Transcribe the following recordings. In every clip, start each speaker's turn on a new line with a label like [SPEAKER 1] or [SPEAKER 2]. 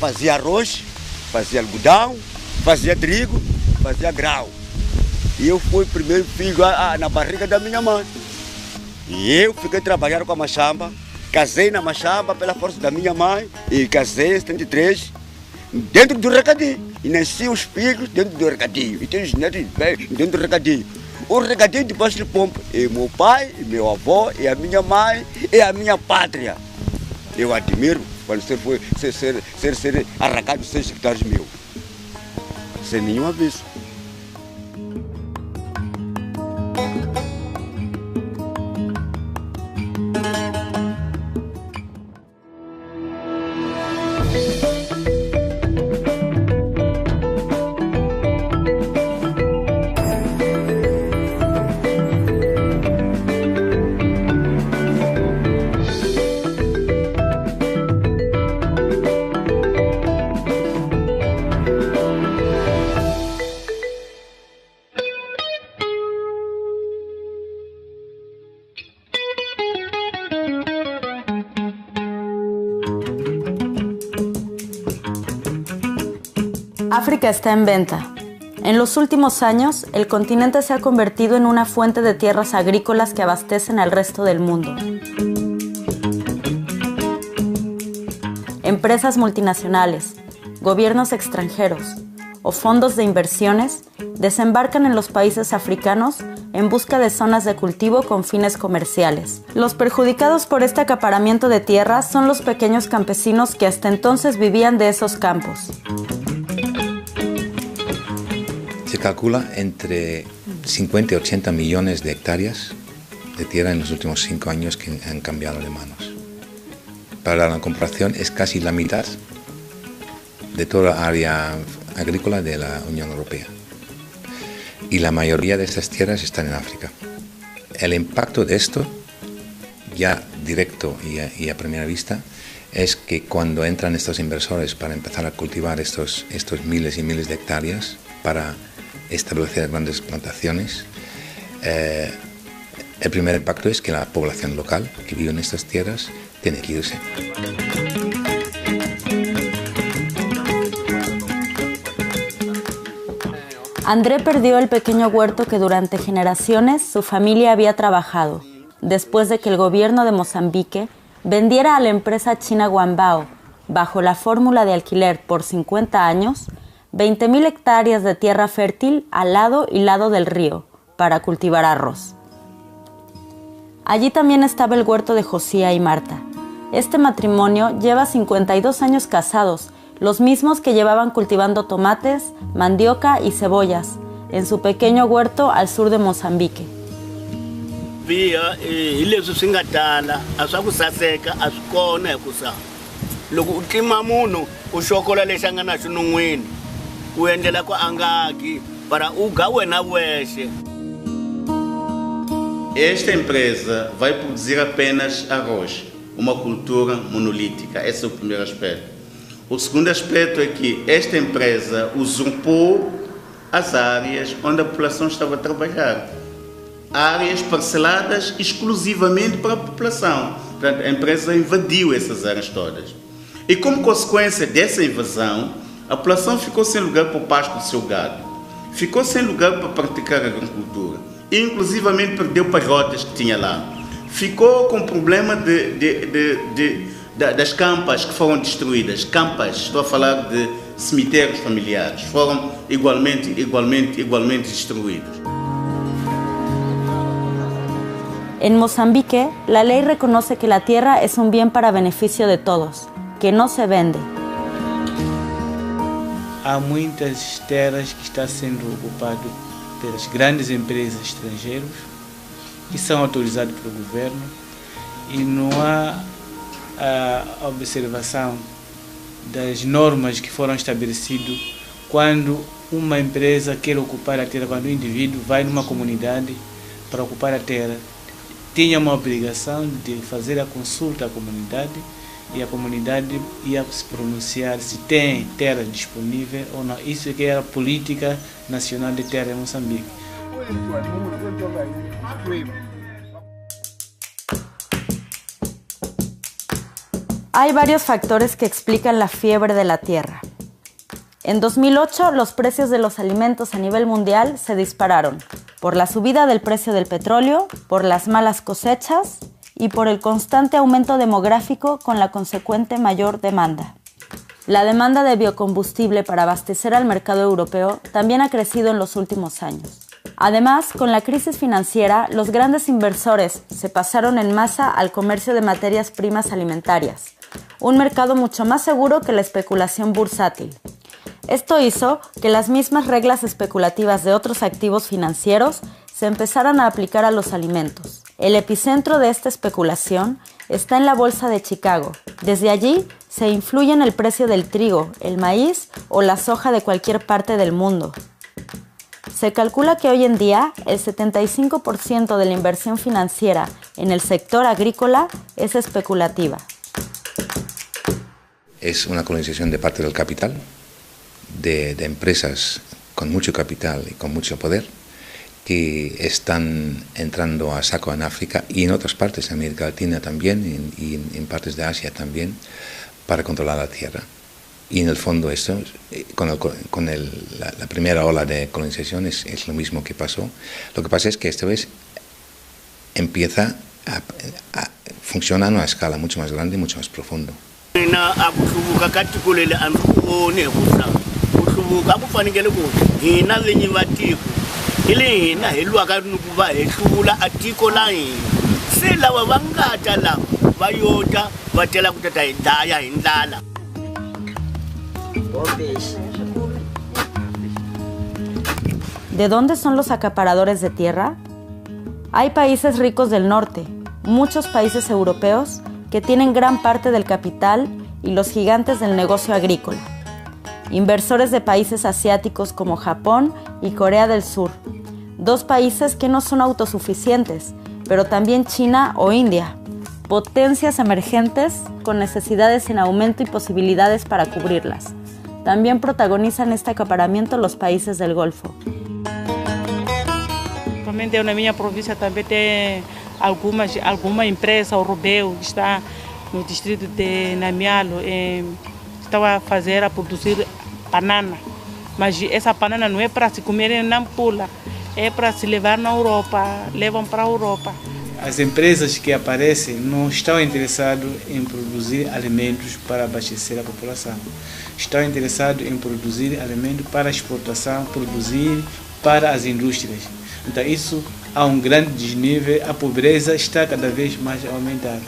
[SPEAKER 1] fazia arroz, fazia algodão, fazia trigo, fazia grau. E eu fui o primeiro filho na barriga da minha mãe. E eu fiquei trabalhando com a machamba, casei na machamba pela força da minha mãe e casei em 73 dentro do recadinho. E nasciam os filhos dentro do recadinho e tenho os netos dentro do recadinho. O recadinho debaixo do pompo é meu pai, e meu avô, e a minha mãe, e a minha pátria. Eu admiro quando você foi ser arrancado 6 hectares mil, sem nenhum aviso.
[SPEAKER 2] África está en venta. En los últimos años, el continente se ha convertido en una fuente de tierras agrícolas que abastecen al resto del mundo. Empresas multinacionales, gobiernos extranjeros o fondos de inversiones desembarcan en los países africanos en busca de zonas de cultivo con fines comerciales. Los perjudicados por este acaparamiento de tierras son los pequeños campesinos que hasta entonces vivían de esos campos.
[SPEAKER 3] Se calcula entre 50 y 80 millones de hectáreas de tierra en los últimos 5 años que han cambiado de manos. Para la comparación, es casi la mitad de toda la área agrícola de la Unión Europea. Y la mayoría de estas tierras están en África. El impacto de esto, ya directo y a primera vista, es que cuando entran estos inversores para empezar a cultivar estos miles y miles de hectáreas para establecer grandes plantaciones, el primer impacto es que la población local que vive en estas tierras tiene que irse.
[SPEAKER 2] André perdió el pequeño huerto que durante generaciones su familia había trabajado, después de que el gobierno de Mozambique vendiera a la empresa china Guambao, bajo la fórmula de alquiler por 50 años, 20.000 hectáreas de tierra fértil al lado y lado del río para cultivar arroz. Allí también estaba el huerto de Josía y Marta. Este matrimonio lleva 52 años casados, los mismos que llevaban cultivando tomates, mandioca y cebollas en su pequeño huerto al sur de Mozambique.
[SPEAKER 4] Esta empresa vai produzir apenas arroz, uma cultura monolítica. Esse é o primeiro aspecto. O segundo aspecto é que esta empresa usurpou as áreas onde a população estava a trabalhar. Áreas parceladas exclusivamente para a população. Portanto, a empresa invadiu essas áreas todas. E como consequência dessa invasão, a população ficou sem lugar para o pasto do seu gado. Ficou sem lugar para praticar a agricultura. E inclusivamente perdeu parrotas que tinha lá. Ficou com problema das campas que foram destruídas. Campas, estou a falar de cemitérios familiares, foram igualmente destruídos.
[SPEAKER 2] En Mozambique, la ley reconoce que la tierra es un bien para beneficio de todos, que no se vende.
[SPEAKER 5] Há muitas terras que estão sendo ocupadas pelas grandes empresas estrangeiras que são autorizadas pelo governo e não há a observação das normas que foram estabelecidas quando uma empresa quer ocupar a terra, quando um indivíduo vai numa comunidade para ocupar a terra, tinha uma obrigação de fazer a consulta à comunidade e a comunidade ia se pronunciar se tem terra disponível ou não. Isso é que era a política nacional de terra em Moçambique.
[SPEAKER 2] Hay varios factores que explican la fiebre de la tierra. En 2008, los precios de los alimentos a nivel mundial se dispararon por la subida del precio del petróleo, por las malas cosechas y por el constante aumento demográfico con la consecuente mayor demanda. La demanda de biocombustible para abastecer al mercado europeo también ha crecido en los últimos años. Además, con la crisis financiera, los grandes inversores se pasaron en masa al comercio de materias primas alimentarias, un mercado mucho más seguro que la especulación bursátil. Esto hizo que las mismas reglas especulativas de otros activos financieros se empezaran a aplicar a los alimentos. El epicentro de esta especulación está en la Bolsa de Chicago. Desde allí se influye en el precio del trigo, el maíz o la soja de cualquier parte del mundo. Se calcula que hoy en día el 75% de la inversión financiera en el sector agrícola es especulativa.
[SPEAKER 3] Es una colonización de parte del capital, de empresas con mucho capital y con mucho poder, que están entrando a saco en África y en otras partes de América Latina también, y en partes de Asia también, para controlar la tierra. Y en el fondo esto, la primera ola de colonización es lo mismo que pasó. Lo que pasa es que esta vez empieza a funcionar a una escala mucho más grande y mucho más profunda.
[SPEAKER 2] ¿De dónde son los acaparadores de tierra? Hay países ricos del norte, muchos países europeos que tienen gran parte del capital y los gigantes del negocio agrícola. Inversores de países asiáticos como Japón y Corea del Sur, dos países que no son autosuficientes, pero también China o India, potencias emergentes con necesidades en aumento y posibilidades para cubrirlas. También protagonizan este acaparamiento los países del Golfo.
[SPEAKER 6] Também na minha província também tem alguma empresa europeu que está no distrito de Namialo, estava a produzir banana, mas essa banana não é para se comer em Nampula, é para se levar na Europa, levam para a Europa.
[SPEAKER 5] As empresas que aparecem não estão interessadas em produzir alimentos para abastecer a população. Estão interessados em produzir alimentos para exportação, produzir para as indústrias. Então isso há um grande desnível, a pobreza está cada vez mais a aumentar.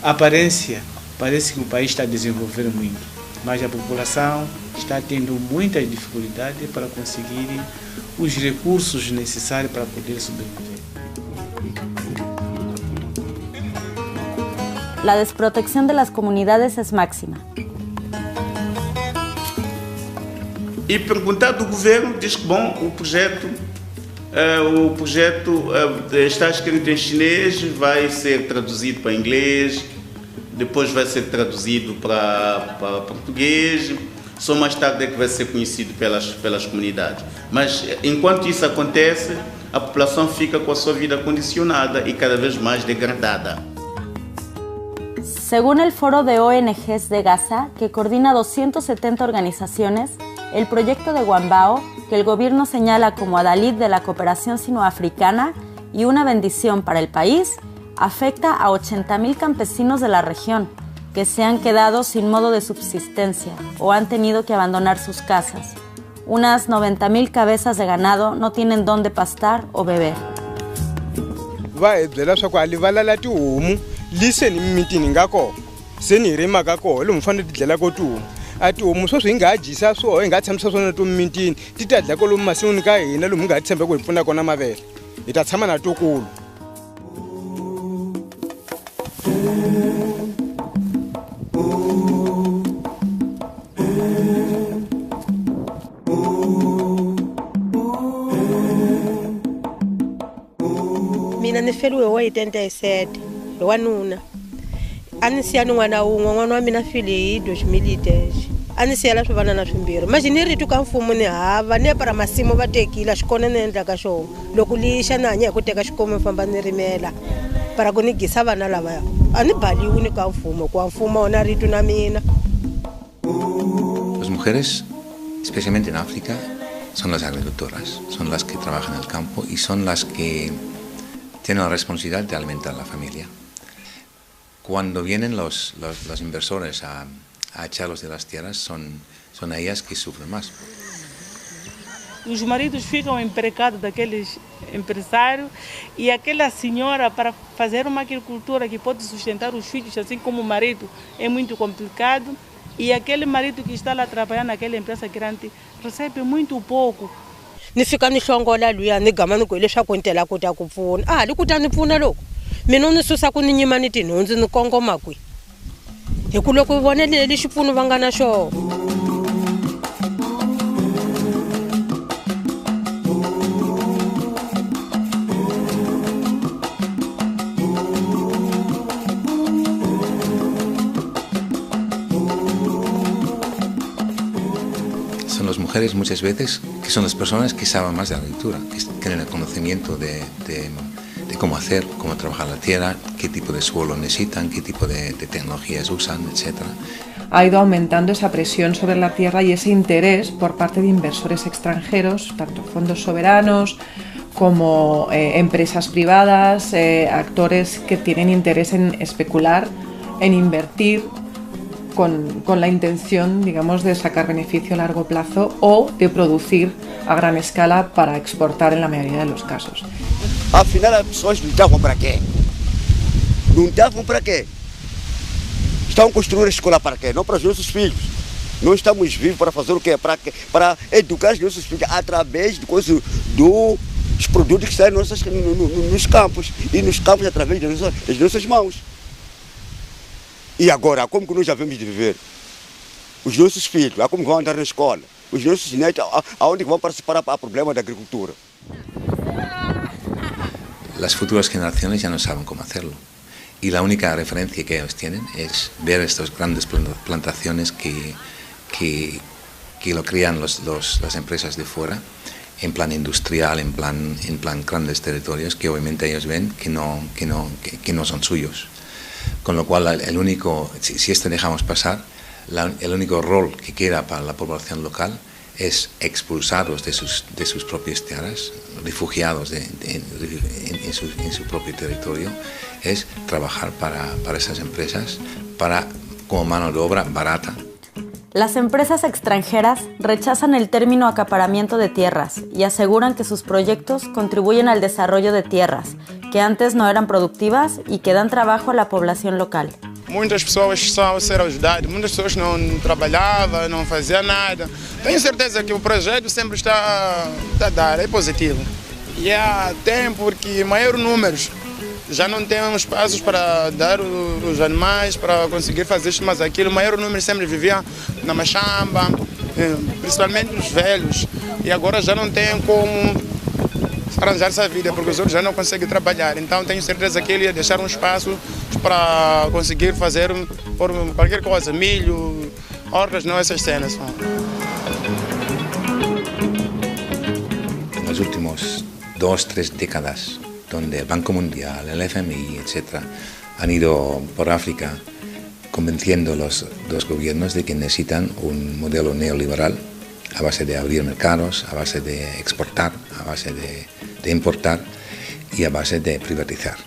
[SPEAKER 5] A aparência parece que o país está a desenvolver muito, mas a população está tendo muitas dificuldades para conseguir os recursos necessários para poder sobreviver.
[SPEAKER 2] La desprotección de las comunidades es máxima.
[SPEAKER 4] E perguntar do governo, diz que bom, o projeto está escrito em chinês, vai ser traduzido para inglês, depois vai ser traduzido para português, só mais tarde é que vai ser conhecido pelas comunidades. Mas enquanto isso acontece, a população fica com a sua vida condicionada e cada vez mais degradada.
[SPEAKER 2] Según el Foro de ONGs de Gaza, que coordina 270 organizaciones, el proyecto de Wambao, que el gobierno señala como adalid de la cooperación sinoafricana y una bendición para el país, afecta a 80.000 campesinos de la región, que se han quedado sin modo de subsistencia o han tenido que abandonar sus casas. Unas 90.000 cabezas de ganado no tienen dónde pastar o beber.
[SPEAKER 7] Listen mitini ngako senirima kako lo mfana tidlela ko tu ati umuso swingajisa so engatsamisa sona to mitini titadla ko lo masini ka hina lo munga tshembe ko ipfuna kona mavele itatshama na tokulu.
[SPEAKER 8] Mina ni feriwe wa 87 wanuna anisiya n'wana wun'we n'wana wa mina file hi 2010 anisiyela swivanana swimbirhi manje ni ritu ka mfumo ni hava ni para masimu va tekile xikona ni endla ka xona loko lixa na hanya hi ku teka xikomo famba ni rimela para ku ni gisa vana lavaya. ani baliwini ka mfumo kwa mfumo ona ritu na mina.
[SPEAKER 3] Las mujeres, especialmente en África, son las agricultoras, son las que trabajan en el campo y son las que tienen la responsabilidad de alimentar a la familia. Cuando vienen los inversores a echarlos de las tierras, son ellas que sufren más.
[SPEAKER 6] Os maridos ficam empregados daqueles empresários e aquela senhora, para fazer uma agricultura que pode sustentar os filhos, assim como o marido, é muito complicado. E aquele marido que está lá trabalhando naquela empresa grande recebe muito pouco.
[SPEAKER 8] Ni fika ni hlongola luya ni gama ni ku leswaku ni tela ku ta ku pfuna ali ku ta ni pfuna loko mina ni susa ku ni nyima ni tinhundzu ni kongoma kwi hi ku loko vone leli xipfuno va nga na xona.
[SPEAKER 3] Son las mujeres muchas veces que son las personas que saben más de la agricultura, que tienen el conocimiento de cómo hacer, cómo trabajar la tierra, qué tipo de suelo necesitan, qué tipo de tecnologías usan, etc.
[SPEAKER 9] Ha ido aumentando esa presión sobre la tierra y ese interés por parte de inversores extranjeros, tanto fondos soberanos como empresas privadas, actores que tienen interés en especular, en invertir, con la intención, digamos, de sacar beneficio a largo plazo o de producir a gran escala para exportar en la mayoría de los casos.
[SPEAKER 1] Afinal, as pessoas lutavam para quê? Lutavam para quê? Estão construindo a escola para quê? Não para os nossos filhos. Nós estamos vivos para fazer o quê? Para educar os nossos filhos através dos produtos que saem nos campos. E nos campos através das nossas mãos. E agora, como que nós já vemos de viver? Os nossos filhos, como vão andar na escola? Os nossos netos, aonde vão participar a problema da agricultura?
[SPEAKER 3] Las futuras generaciones ya no saben cómo hacerlo. Y la única referencia que ellos tienen es ver estas grandes plantaciones que lo crían las empresas de fuera, en plan industrial, en plan grandes territorios, que obviamente ellos ven que no son suyos. Con lo cual, si esto dejamos pasar, el único rol que queda para la población local es expulsarlos de sus propias tierras, refugiados en su propio territorio, es trabajar para esas empresas como mano de obra barata.
[SPEAKER 2] Las empresas extranjeras rechazan el término acaparamiento de tierras y aseguran que sus proyectos contribuyen al desarrollo de tierras, que antes no eran productivas y que dan trabajo a la población local.
[SPEAKER 10] Muitas pessoas estão a ser ajudadas, muitas pessoas não trabalhavam, não faziam nada. Tenho certeza que o projeto sempre está a dar, é positivo. E há tempo que maior números já não temos espaços para dar os animais, para conseguir fazer isto, mas aquilo, o maior número sempre vivia na machamba, principalmente os velhos. E agora já não tem como arranjar essa vida, porque os outros já não conseguem trabalhar. Então tenho certeza que ele ia deixar um espaço para conseguir fazer por qualquer coisa, milho, hortas, não essas cenas.
[SPEAKER 3] En los últimos 2-3 décadas, donde el Banco Mundial, el FMI, etc., han ido por África convenciendo los gobiernos de que necesitan un modelo neoliberal a base de abrir mercados, a base de exportar, a base de importar y a base de privatizar.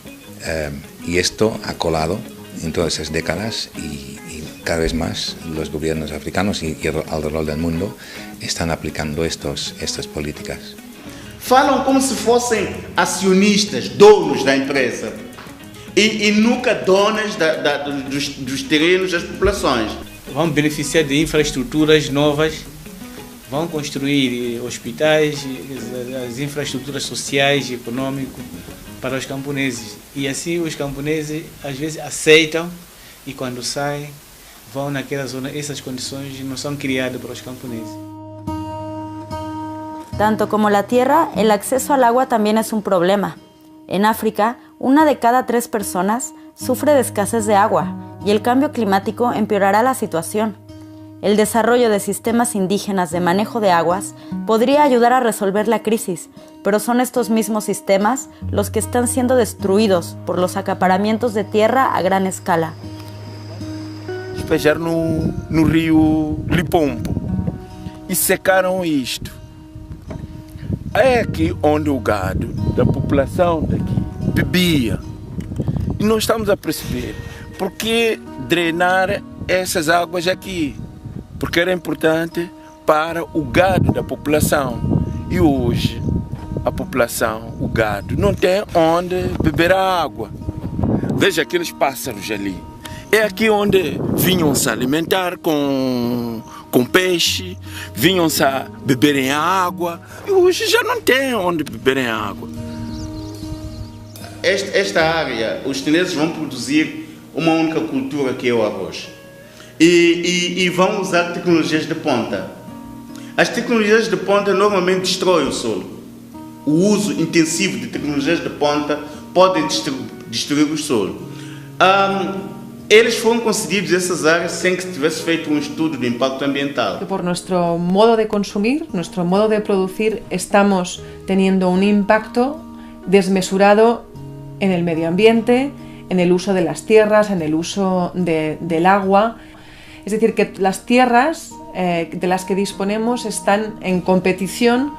[SPEAKER 3] Y esto ha colado en todas esas décadas y cada vez más los gobiernos africanos y alrededor del mundo están aplicando estas políticas.
[SPEAKER 4] Falam como se fossem acionistas, donos da empresa e nunca donas dos terrenos das populações.
[SPEAKER 5] Vão beneficiar de infraestruturas novas, vão construir hospitais, as infraestruturas sociais e econômicas para os camponeses. E assim os camponeses às vezes aceitam e quando saem vão naquela zona, essas condições não são criadas para os camponeses.
[SPEAKER 2] Tanto como la tierra, el acceso al agua también es un problema. En África, 1 de cada 3 personas sufre de escasez de agua y el cambio climático empeorará la situación. El desarrollo de sistemas indígenas de manejo de aguas podría ayudar a resolver la crisis, pero son estos mismos sistemas los que están siendo destruidos por los acaparamientos de tierra a gran escala.
[SPEAKER 11] Despejar no rio Lipompo e secaram isto. É aqui onde o gado da população daqui bebia. E nós estamos a perceber por que drenar essas águas aqui. Porque era importante para o gado da população. E hoje a população, o gado, não tem onde beber a água. Veja aqueles pássaros ali. É aqui onde vinham se alimentar com peixe, vinham se beberem água. E hoje já não tem onde beberem água.
[SPEAKER 4] Esta área, os chineses vão produzir uma única cultura que é o arroz. E vão usar tecnologias de ponta. As tecnologias de ponta normalmente destroem o solo. O uso intensivo de tecnologias de ponta podem destruir o solo. Eles foram concedidos essas áreas sem que se tivesse feito um estudo de impacto ambiental.
[SPEAKER 9] Por nuestro modo de consumir, nuestro modo de producir, estamos teniendo un impacto desmesurado en el medio ambiente, en el uso de las tierras, en el uso del agua. Es decir, que las tierras de las que disponemos están en competición,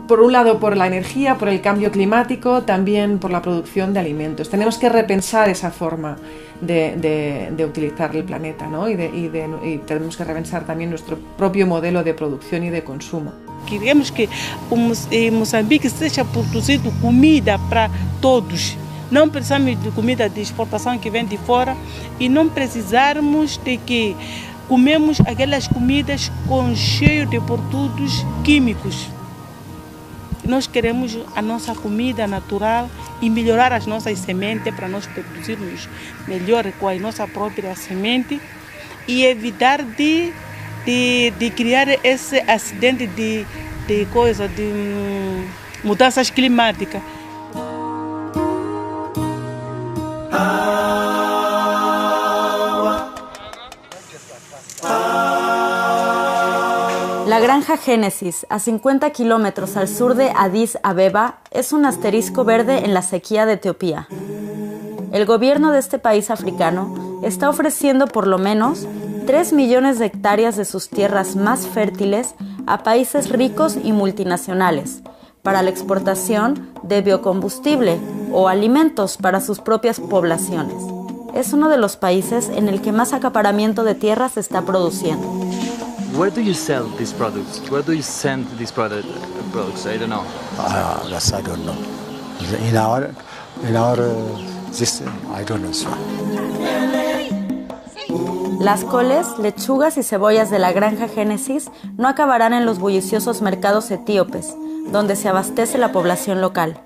[SPEAKER 9] por un lado por la energía, por el cambio climático, también por la producción de alimentos. Tenemos que repensar esa forma de utilizar el planeta, ¿no? y tenemos que repensar también nuestro propio modelo de producción y de consumo.
[SPEAKER 6] Queremos que Moçambique seja produzido comida para todos. Não precisamos de comida de exportação que vem de fora e não precisarmos de que comemos aquelas comidas com cheio de produtos químicos. Nós queremos a nossa comida natural e melhorar as nossas sementes para nós produzirmos melhor com a nossa própria semente e evitar de criar esse acidente de mudanças climáticas.
[SPEAKER 2] La granja Génesis, a 50 kilómetros al sur de Addis Abeba, es un asterisco verde en la sequía de Etiopía. El gobierno de este país africano está ofreciendo por lo menos 3 millones de hectáreas de sus tierras más fértiles a países ricos y multinacionales para la exportación de biocombustible o alimentos para sus propias poblaciones. Es uno de los países en el que más acaparamiento de tierras se está produciendo.
[SPEAKER 12] Where do you sell these products? Where do you send these products? I don't know.
[SPEAKER 13] That's I don't know. In our system, I don't know.
[SPEAKER 2] Las coles, lechugas y cebollas de la granja Génesis no acabarán en los bulliciosos mercados etíopes, donde se abastece la población local.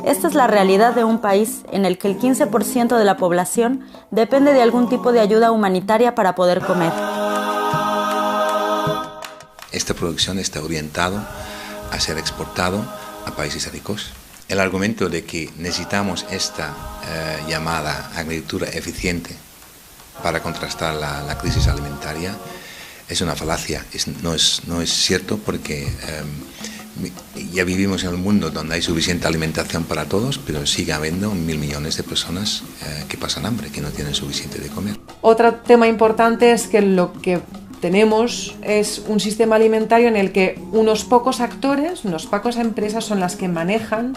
[SPEAKER 2] Esta es la realidad de un país en el que el 15% de la población depende de algún tipo de ayuda humanitaria para poder comer.
[SPEAKER 3] Esta producción está orientado a ser exportado a países ricos. El argumento de que necesitamos esta llamada agricultura eficiente para contrastar la crisis alimentaria es una falacia. No es cierto porque ya vivimos en un mundo donde hay suficiente alimentación para todos, pero sigue habiendo 1.000 millones de personas que pasan hambre, que no tienen suficiente de comer.
[SPEAKER 9] Otro tema importante es que lo que tenemos es un sistema alimentario en el que unos pocos actores, unas pocas empresas son las que manejan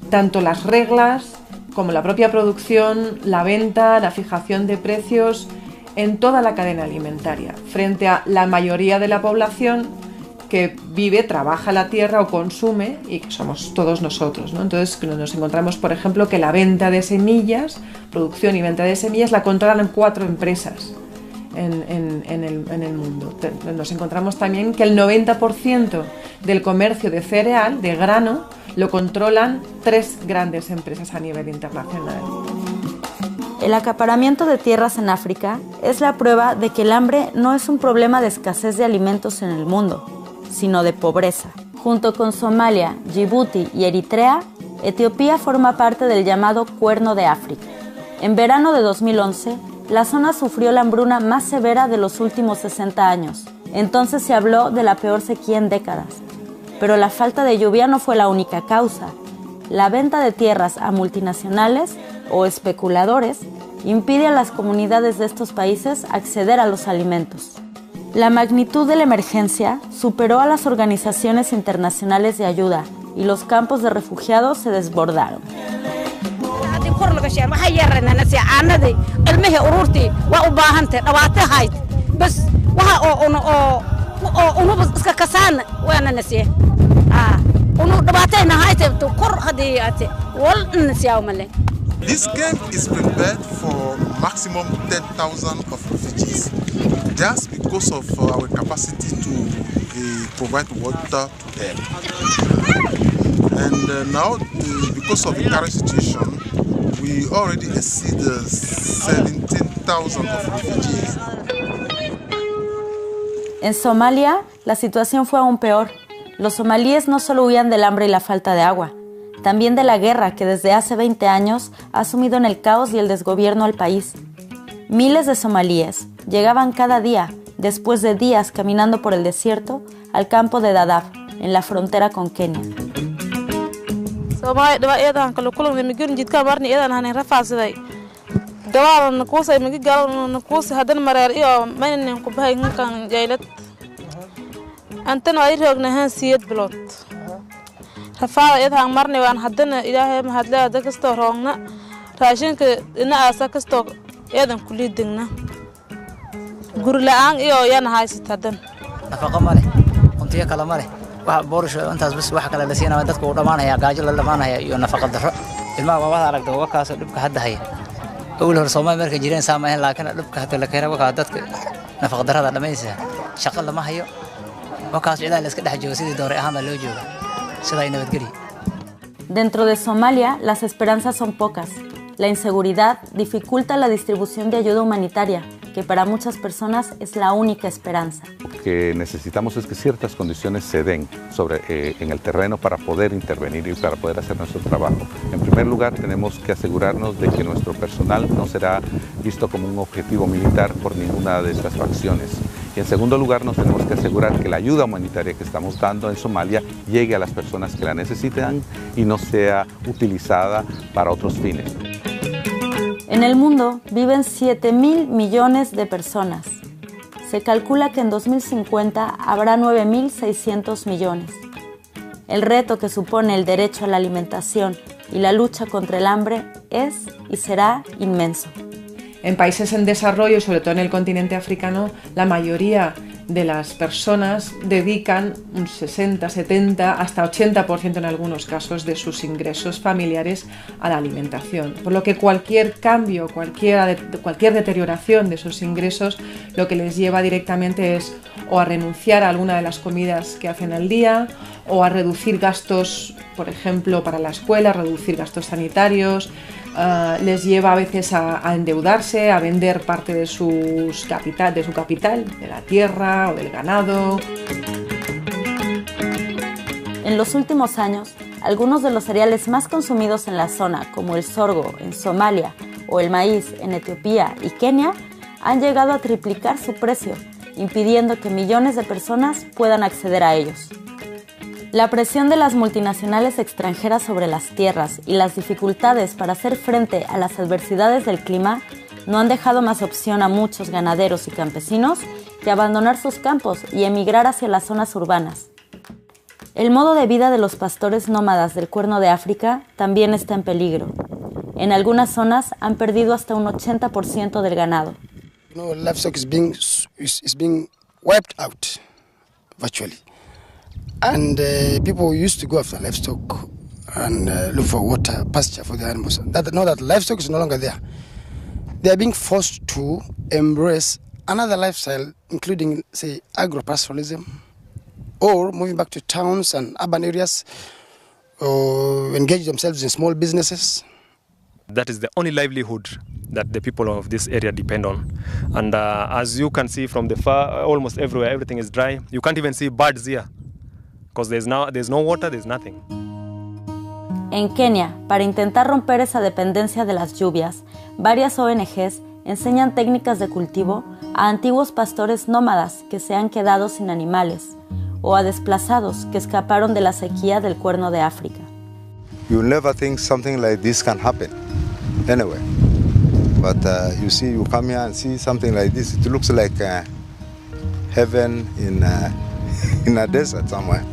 [SPEAKER 9] tanto las reglas como la propia producción, la venta, la fijación de precios en toda la cadena alimentaria, frente a la mayoría de la población que vive, trabaja la tierra o consume y que somos todos nosotros, ¿no? Entonces nos encontramos, por ejemplo, que la venta de semillas, producción y venta de semillas la controlan 4 empresas. En el mundo. Nos encontramos también que el 90% del comercio de cereal, de grano, lo controlan 3 grandes empresas a nivel internacional.
[SPEAKER 2] El acaparamiento de tierras en África es la prueba de que el hambre no es un problema de escasez de alimentos en el mundo, sino de pobreza. Junto con Somalia, Djibouti y Eritrea, Etiopía forma parte del llamado Cuerno de África. En verano de 2011, la zona sufrió la hambruna más severa de los últimos 60 años. Entonces se habló de la peor sequía en décadas. Pero la falta de lluvia no fue la única causa. La venta de tierras a multinacionales o especuladores impide a las comunidades de estos países acceder a los alimentos. La magnitud de la emergencia superó a las organizaciones internacionales de ayuda y los campos de refugiados se desbordaron.
[SPEAKER 14] This camp is prepared for maximum 10,000 of refugees, just because of our capacity to provide water to them. And now, because of the current situation, we already exceed 17,000 of refugees.
[SPEAKER 2] En Somalia, la situación fue aún peor. Los somalíes no solo huían del hambre y la falta de agua, también de la guerra que desde hace 20 años ha sumido en el caos y el desgobierno al país. Miles de somalíes llegaban cada día, después de días caminando por el desierto, al campo de Dadaab, en la frontera con Kenia.
[SPEAKER 15] rafaada iyadaan marnay waan hadana ilaahay mahadlaa dad kastoo roogna raashinka dhinacaasa kastoo iyadan ku liidagna guri la'aan iyo yana haysata hadan
[SPEAKER 16] nafaqo ma leh cuntiyo kale ma leh wax boorash intaas bas wax kale la siinaa dadku u dhamaanaya gaajo la dhamaanaya iyo nafaqo darro ilmaha wada aragta waa kaas dhibka hadda haya awal hor Soomaaliya markay jireen saamayn laakiin dhibka hadda la keenay waa dadka nafaqo darrada dhamaysa shaqo lama hayo waa kaas ciidan la iska dhex joogo sidii doore ahaan loo joogo.
[SPEAKER 2] Dentro de Somalia, las esperanzas son pocas. La inseguridad dificulta la distribución de ayuda humanitaria, que para muchas personas es la única esperanza.
[SPEAKER 17] Lo que necesitamos es que ciertas condiciones se den en el terreno para poder intervenir y para poder hacer nuestro trabajo. En primer lugar, tenemos que asegurarnos de que nuestro personal no será visto como un objetivo militar por ninguna de estas facciones. Y en segundo lugar, nos tenemos que asegurar que la ayuda humanitaria que estamos dando en Somalia llegue a las personas que la necesitan y no sea utilizada para otros fines.
[SPEAKER 2] En el mundo viven 7.000 millones de personas. Se calcula que en 2050 habrá 9.600 millones. El reto que supone el derecho a la alimentación y la lucha contra el hambre es y será inmenso.
[SPEAKER 9] En países en desarrollo, sobre todo en el continente africano, la mayoría de las personas dedican un 60, 70, hasta 80% en algunos casos de sus ingresos familiares a la alimentación. Por lo que cualquier cambio, cualquier deterioración de esos ingresos, lo que les lleva directamente es o a renunciar a alguna de las comidas que hacen al día, o a reducir gastos, por ejemplo, para la escuela, reducir gastos sanitarios. Les lleva a veces a endeudarse, a vender parte de su capital, de la tierra o del ganado.
[SPEAKER 2] En los últimos años, algunos de los cereales más consumidos en la zona, como el sorgo en Somalia o el maíz en Etiopía y Kenia, han llegado a triplicar su precio, impidiendo que millones de personas puedan acceder a ellos. La presión de las multinacionales extranjeras sobre las tierras y las dificultades para hacer frente a las adversidades del clima no han dejado más opción a muchos ganaderos y campesinos que abandonar sus campos y emigrar hacia las zonas urbanas. El modo de vida de los pastores nómadas del Cuerno de África también está en peligro. En algunas zonas han perdido hasta un 80% del ganado.
[SPEAKER 18] Livestock is being wiped out virtually. And people used to go after livestock and look for water, pasture for the animals. Now that livestock is no longer there, they are being forced to embrace another lifestyle, including, say, agro-pastoralism, or moving back to towns and urban areas, or engage themselves in small businesses.
[SPEAKER 19] That is the only livelihood that the people of this area depend on. And as you can see from the far, almost everywhere, everything is dry. You can't even see birds here. Because there's no water, there's nothing.
[SPEAKER 2] En Kenia, para intentar romper esa dependencia de las lluvias, varias ONGs enseñan técnicas de cultivo a antiguos pastores nómadas que se han quedado sin animales o a desplazados que escaparon de la sequía del Cuerno de África.
[SPEAKER 20] You never think something like this can happen anyway. But you see, you come here and see something like this. It looks like heaven in a desert somewhere.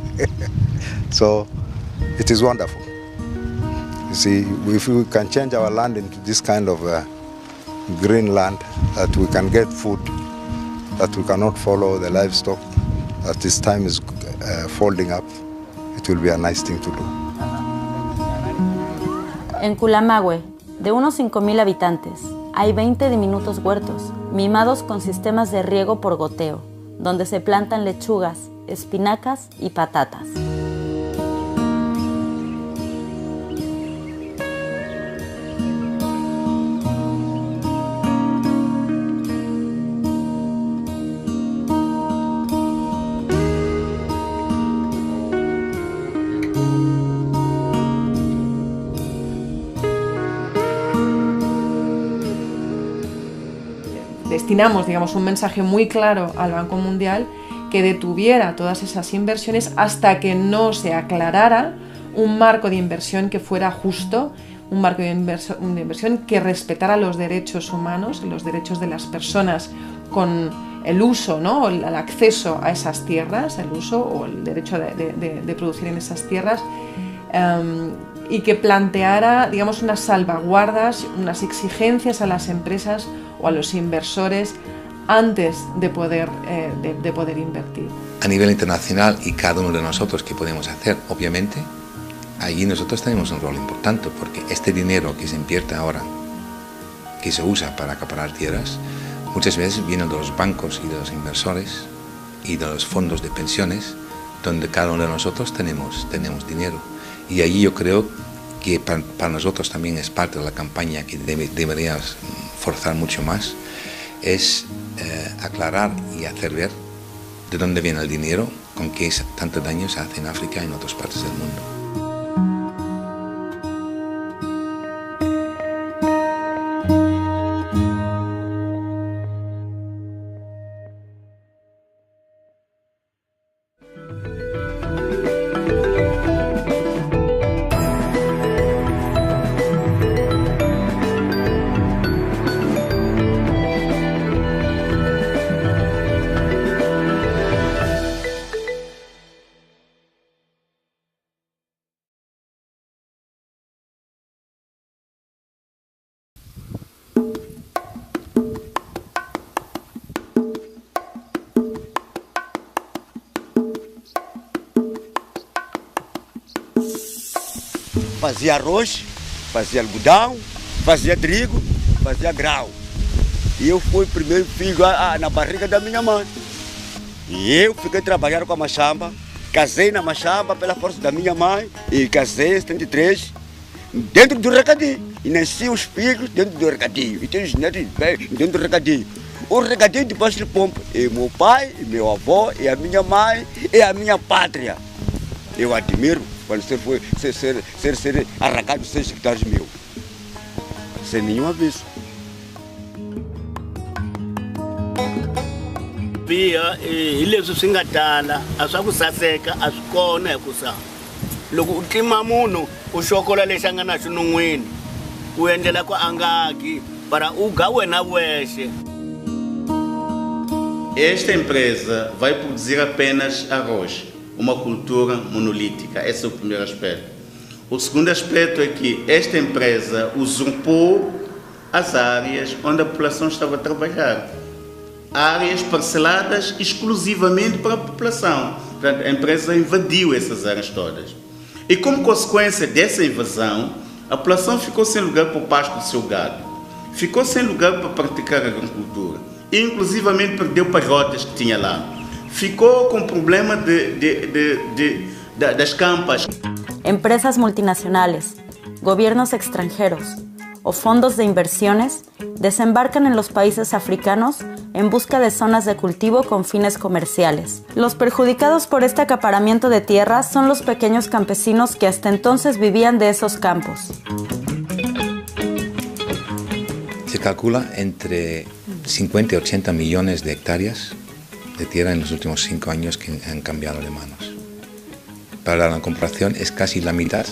[SPEAKER 20] So it is wonderful. You see, if we can change our land into this kind of green land, that we can get food, that we cannot follow the livestock, that this time is folding up, it will be a nice thing to do.
[SPEAKER 2] En Culamagüe, de unos 5,000 habitantes, hay 20 diminutos huertos, mimados con sistemas de riego por goteo, donde se plantan lechugas, espinacas y patatas.
[SPEAKER 9] Destinamos, digamos, un mensaje muy claro al Banco Mundial que detuviera todas esas inversiones hasta que no se aclarara un marco de inversión que fuera justo, un marco de inversión que respetara los derechos humanos, los derechos de las personas con el uso, ¿no?, el acceso a esas tierras, el uso o el derecho de producir en esas tierras, y que planteara, digamos, unas salvaguardas, unas exigencias a las empresas o a los inversores antes de poder invertir.
[SPEAKER 3] A nivel internacional, y cada uno de nosotros, ¿qué podemos hacer? Obviamente, allí nosotros tenemos un rol importante, porque este dinero que se invierte ahora, que se usa para acaparar tierras, muchas veces viene de los bancos y de los inversores y de los fondos de pensiones, donde cada uno de nosotros tenemos dinero. Y allí yo creo que para nosotros también es parte de la campaña que deberíamos forzar mucho más, es aclarar y hacer ver de dónde viene el dinero, con qué tanto daño se hace en África y en otras partes del mundo.
[SPEAKER 1] Fazia arroz, fazia algodão, fazia trigo, fazia grau. E eu fui o primeiro filho na barriga da minha mãe. E eu fiquei trabalhando com a machamba, casei na machamba pela força da minha mãe e casei em 73 dentro do recadinho. E nasci os filhos dentro do recadinho. E tem os netos dentro do recadinho. O recadinho debaixo do pompo. E meu pai, e meu avô, e a minha mãe, e a minha pátria. Eu admiro quando você foi ser arrancado 6 hectares mil. Sem nenhum aviso.
[SPEAKER 21] Biha hi leswi swi nga tala a swa ku saseka a swi kona hi ku sa loko u tlima munhu u xokola lexi a nga na xinun'wini u endlela ku a nga ki para u ga wena wexe.
[SPEAKER 4] Esta empresa vai produzir apenas arroz, uma cultura monolítica. Esse é o primeiro aspecto. O segundo aspecto é que esta empresa usurpou as áreas onde a população estava a trabalhar. Áreas parceladas exclusivamente para a população. Portanto, a empresa invadiu essas áreas todas. E como consequência dessa invasão, a população ficou sem lugar para o pasto do seu gado. Ficou sem lugar para praticar a agricultura. E, inclusivamente, perdeu parrotas que tinha lá. Ficou com problema das campas.
[SPEAKER 2] Empresas multinacionales, gobiernos extranjeros o fondos de inversiones desembarcan en los países africanos en busca de zonas de cultivo con fines comerciales. Los perjudicados por este acaparamiento de tierras son los pequeños campesinos que hasta entonces vivían de esos campos.
[SPEAKER 3] Se calcula entre 50 y 80 millones de hectáreas de tierra en los últimos 5 años que han cambiado de manos. Para la comparación es casi la mitad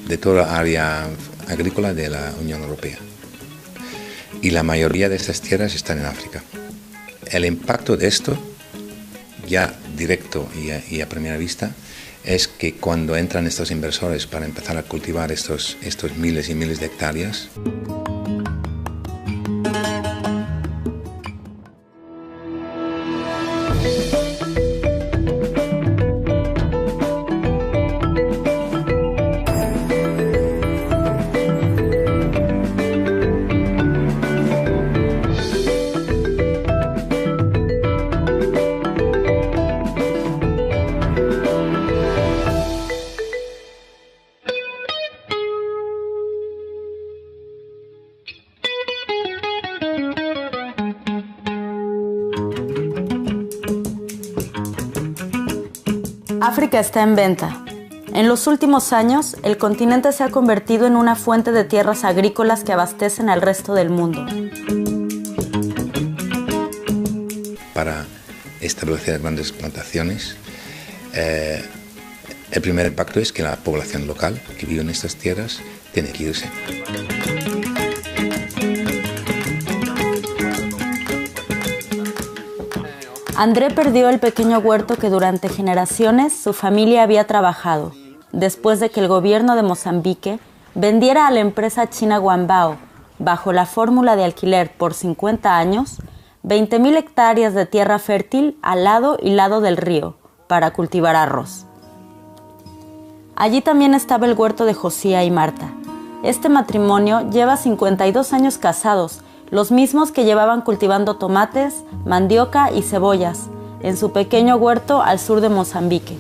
[SPEAKER 3] de toda la área agrícola de la Unión Europea. Y la mayoría de estas tierras están en África. El impacto de esto, ya directo y a primera vista, es que cuando entran estos inversores para empezar a cultivar estos miles y miles de hectáreas,
[SPEAKER 2] África está en venta. En los últimos años, el continente se ha convertido en una fuente de tierras agrícolas que abastecen al resto del mundo.
[SPEAKER 3] Para establecer grandes plantaciones, el primer impacto es que la población local que vive en estas tierras tiene que irse.
[SPEAKER 2] André perdió el pequeño huerto que durante generaciones su familia había trabajado, después de que el gobierno de Mozambique vendiera a la empresa china Guambao, bajo la fórmula de alquiler por 50 años, 20.000 hectáreas de tierra fértil al lado y lado del río, para cultivar arroz. Allí también estaba el huerto de Josía y Marta. Este matrimonio lleva 52 años casados, los mismos que llevaban cultivando tomates, mandioca y cebollas en su pequeño huerto al sur de Mozambique.